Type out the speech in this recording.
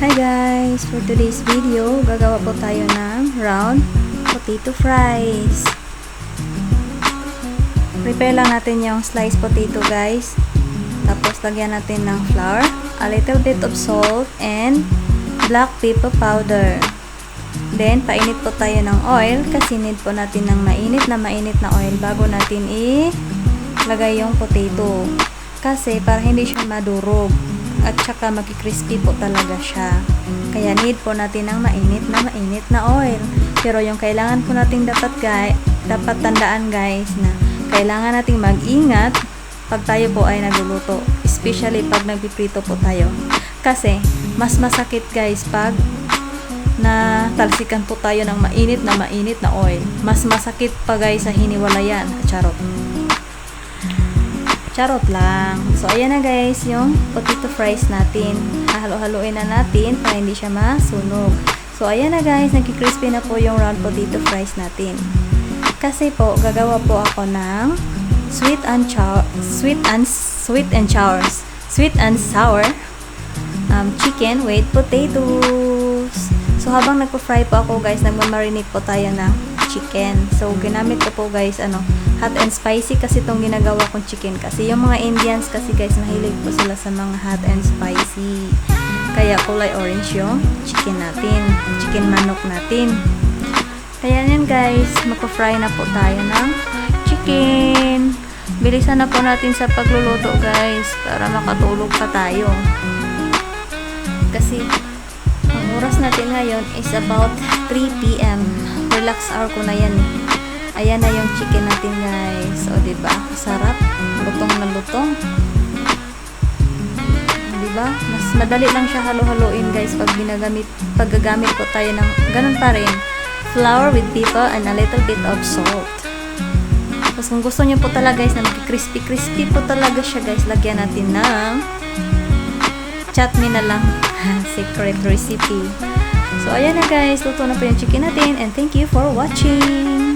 Hi guys! For today's video, gagawa po tayo ng round potato fries. Prepare lang natin yung sliced potato guys. Tapos lagyan natin ng flour, a little bit of salt, and black pepper powder. Then, painit po tayo ng oil kasi need po natin ng mainit na oil bago natin ilagay yung potato. Kasi para hindi siya madurog at saka magki-crispy po talaga siya. Kaya need po natin ng mainit na oil. Pero yung kailangan po natin dapat tandaan guys na kailangan nating mag-ingat pag tayo po ay nagluluto. Especially pag nagpiprito po tayo. Kasi mas masakit guys pag na talsikan po tayo ng mainit na oil. Mas masakit pa guys sa hiniwalayan. Charot lang. So, ayan na guys, yung potato fries natin. Halo-haloin na natin para hindi siya masunog. So, ayan na guys, nagki-crispy na po yung round potato fries natin. Kasi po, gagawa po ako ng sweet and sour chicken with potatoes. So, habang nagpo-fry po ako guys, nagmamarinate po tayo ng chicken. So, ginamit ko po guys, hot and spicy kasi itong ginagawa kong chicken. Kasi yung mga Indians kasi guys, mahilig po sila sa mga hot and spicy. Kaya kulay orange yung chicken natin. Chicken manok natin. Kaya yan guys, magpa-fry na po tayo ng chicken. Bilisan na po natin sa pagluluto guys, para makatulog pa tayo. Kasi ang oras natin ngayon is about 3 p.m. Relax hour ko na yan eh. Ayan na yung chicken natin guys. O diba? Sarap. Lutong na lutong. Diba? Mas madali lang siya halo-haloin guys pag gagamit po tayo ng ganun pa rin. Flour with pepper and a little bit of salt. Tapos kung gusto nyo po talaga guys na crispy po talaga siya guys, lagyan natin ng chutney na lang. Secret recipe. So, ayan na guys. Luto na po yung chicken natin and thank you for watching.